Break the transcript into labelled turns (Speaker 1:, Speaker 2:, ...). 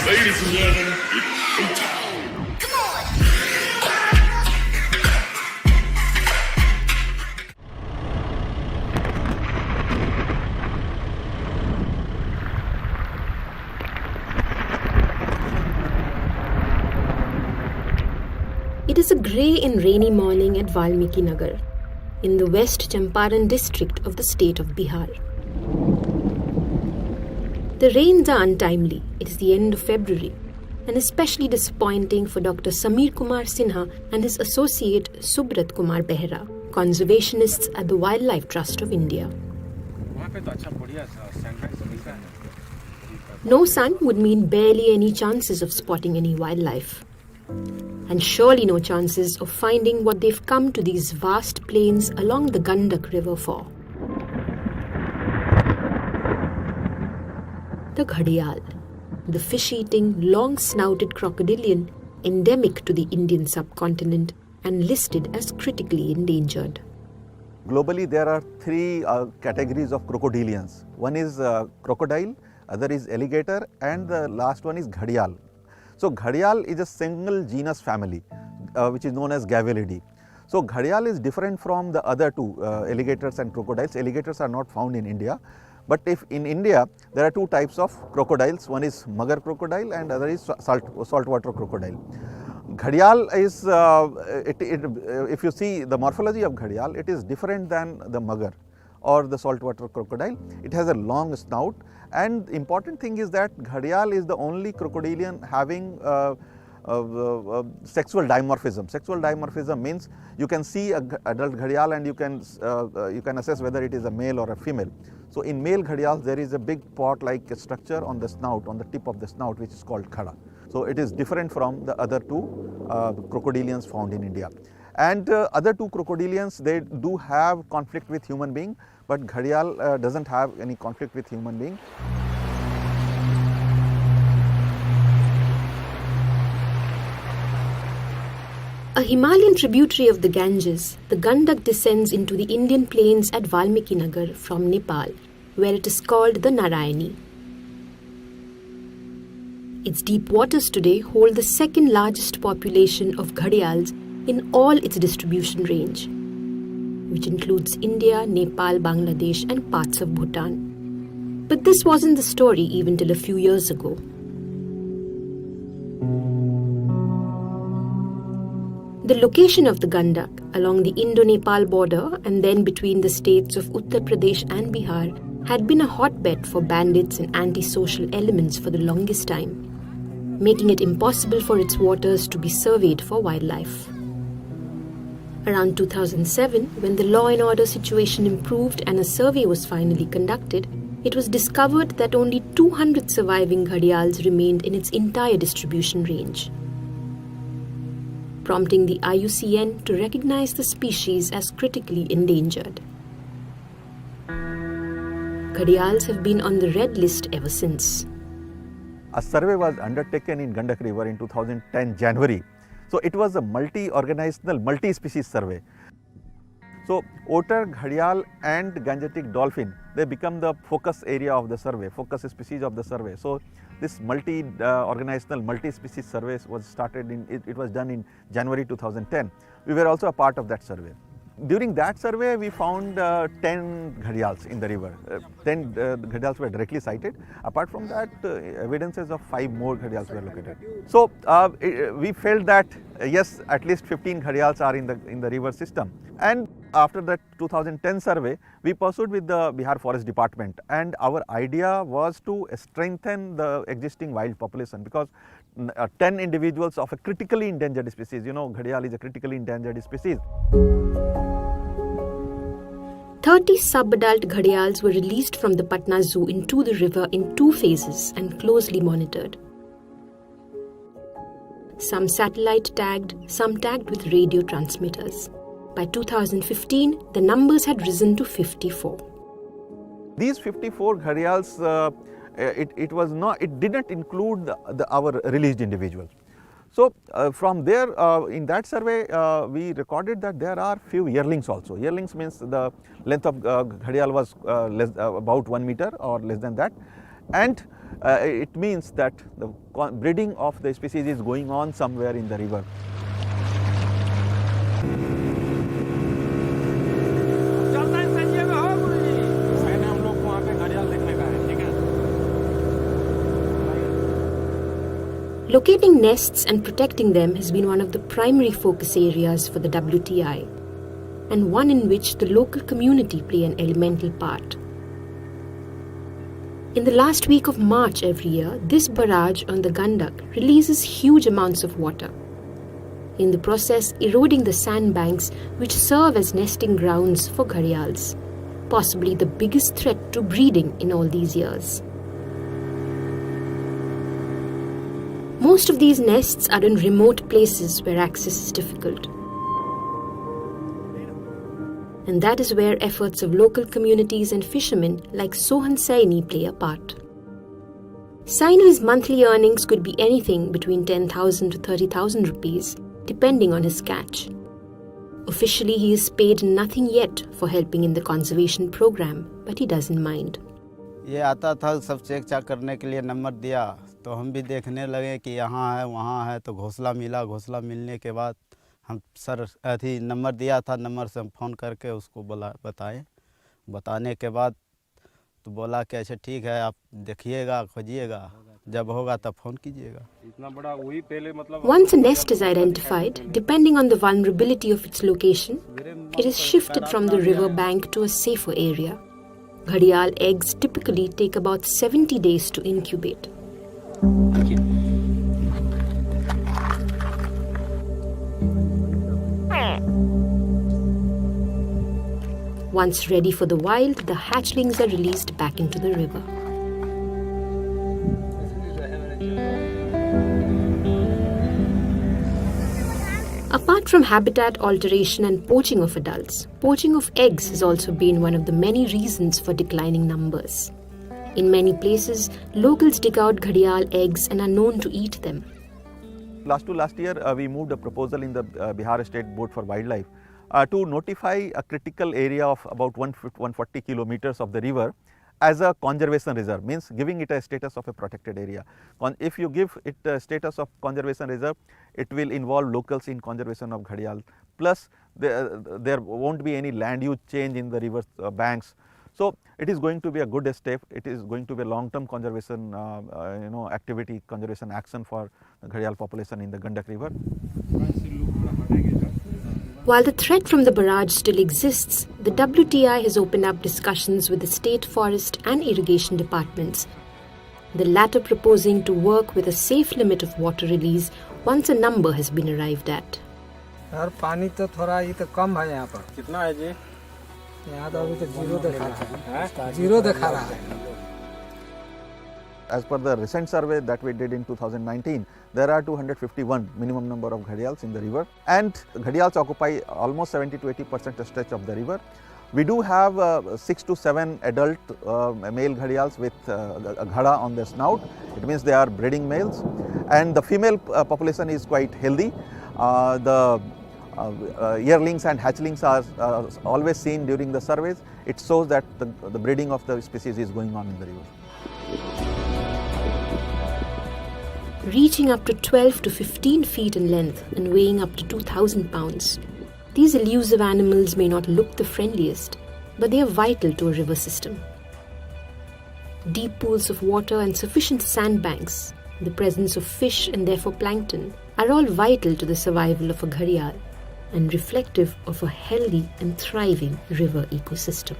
Speaker 1: Ladies and gentlemen, it's showtime. Come on!
Speaker 2: It is a grey and rainy morning at Valmikinagar, in the West Champaran district of the state of Bihar. The rains are untimely. It is the end of February, and especially disappointing for Dr. Sameer Kumar Sinha and his associate Subrat Kumar Behra, conservationists at the Wildlife Trust of India. No sun would mean barely any chances of spotting any wildlife. And surely no chances of finding what they've come to these vast plains along the Gandak River for. The Gharial, the fish-eating, long-snouted crocodilian endemic to the Indian subcontinent and listed as critically endangered.
Speaker 3: Globally, there are three categories of crocodilians. One is crocodile, other is alligator, and the last one is Gharial. So Gharial is a single genus family, which is known as Gavelidae. So Gharial is different from the other two, alligators and crocodiles. Alligators are not found in India. But if in India, there are two types of crocodiles. One is Magar crocodile and other is saltwater crocodile. Gharial is, if you see the morphology of Gharial, it is different than the Magar or the saltwater crocodile. It has a long snout, and important thing is that Gharial is the only crocodilian having sexual dimorphism. Sexual dimorphism means you can see an adult Gharial and you can assess whether it is a male or a female. So in male Gharials there is a big pot-like structure on the snout, on the tip of the snout, which is called khada. So it is different from the other two crocodilians found in India. And other two crocodilians, they do have conflict with human being, but Gharial doesn't have any conflict with human being.
Speaker 2: A Himalayan tributary of the Ganges, the Gandak descends into the Indian plains at Valmikinagar from Nepal, where it is called the Narayani. Its deep waters today hold the second largest population of Gharials in all its distribution range, which includes India, Nepal, Bangladesh and parts of Bhutan. But this wasn't the story even till a few years ago. The location of the Gandak along the Indo-Nepal border and then between the states of Uttar Pradesh and Bihar had been a hotbed for bandits and antisocial elements for the longest time, making it impossible for its waters to be surveyed for wildlife. Around 2007, when the law and order situation improved and a survey was finally conducted, it was discovered that only 200 surviving Gharials remained in its entire distribution range, prompting the IUCN to recognize the species as critically endangered. Gharials have been on the red list ever since.
Speaker 3: A survey was undertaken in Gandak River in 2010 January. So it was a multi-organizational, multi-species survey. So otter, Gharial and Gangetic dolphin, they become the focus area of the survey, focus species of the survey. So this multi-organizational, multi-species survey was started it was done in January 2010. We were also a part of that survey. During that survey, we found 10 Gharials in the river. 10 Gharials were directly sighted. Apart from that, evidences of 5 more Gharials were located. So we felt that yes, at least 15 Gharials are in the river system. And after that 2010 survey, we pursued with the Bihar Forest Department, and our idea was to strengthen the existing wild population, because 10 individuals of a critically endangered species, Gharial is a critically endangered species.
Speaker 2: 30 sub-adult Gharials were released from the Patna Zoo into the river in 2 phases and closely monitored. Some satellite tagged, some tagged with radio transmitters. By 2015, the numbers had risen to 54.
Speaker 3: These 54 Gharials, it didn't include our released individuals. So from there, in that survey, we recorded that there are few yearlings also. Yearlings means the length of Gharial was about 1 meter or less than that. and it means that the breeding of the species is going on somewhere in the river.
Speaker 2: Locating nests and protecting them has been one of the primary focus areas for the WTI, and one in which the local community play an elemental part. In the last week of March every year, this barrage on the Gandak releases huge amounts of water, in the process eroding the sandbanks which serve as nesting grounds for gharials, possibly the biggest threat to breeding in all these years. Most of these nests are in remote places where access is difficult. And that is where efforts of local communities and fishermen like Sohan Saini play a part. Saini's monthly earnings could be anything between 10,000 to 30,000 rupees, depending on his catch. Officially, he is paid nothing yet for helping in the conservation program, but he doesn't mind.
Speaker 4: ये आता था सब check चाक करने के लिए number दिया तो हम भी देखने लगे कि यहाँ है वहाँ है तो घोंसला मिला। घोंसला मिलने के बाद हम सर अथी नंबर दिया था, नंबर से हम फ़ोन करके उसको बताने के बाद तो बोला कि अच्छा ठीक है आप देखिएगा खोजिएगा, जब होगा तब फ़ोन कीजिएगा।
Speaker 5: इतना बड़ा वही पहले मतलब
Speaker 2: Once a nest is identified, depending on the vulnerability of its location, it is shifted from the river bank to a safer area. Gharial eggs typically take about 70 days to incubate. Once ready for the wild, the hatchlings are released back into the river. Apart from habitat alteration and poaching of adults, poaching of eggs has also been one of the many reasons for declining numbers. In many places, locals dig out gharial eggs and are known to eat them.
Speaker 3: Last year, we moved a proposal in the Bihar State Board for Wildlife to notify a critical area of about 140 kilometers of the river as a conservation reserve, means giving it a status of a protected area. If you give it a status of conservation reserve, it will involve locals in conservation of gharial, plus there won't be any land use change in the river banks. So it is going to be a good step. It is going to be a long-term conservation activity, conservation action for the gharial population in the Gandak River.
Speaker 2: While the threat from the barrage still exists, the WTI has opened up discussions with the state forest and irrigation departments, the latter proposing to work with a safe limit of water release once a number has been arrived at.
Speaker 6: यार पानी तो थोड़ा ये तो कम है यहाँ पर।
Speaker 5: कितना है जी?
Speaker 6: यहाँ तो अभी तो जीरो दिखा रहा है, जीरो दिखा रहा है।
Speaker 3: As per the recent survey that we did in 2019, there are 251 minimum number of gharials in the river, and gharials occupy almost 70 to 80% stretch of the river. We do have 6 to 7 adult male gharials with a ghada on their snout. It means they are breeding males, and the female population is quite healthy. The yearlings and hatchlings are always seen during the surveys. It shows that the breeding of the species is going on in the river.
Speaker 2: Reaching up to 12 to 15 feet in length and weighing up to 2,000 pounds, these elusive animals may not look the friendliest, but they are vital to a river system. Deep pools of water and sufficient sandbanks, the presence of fish and therefore plankton, are all vital to the survival of a gharial and reflective of a healthy and thriving river ecosystem.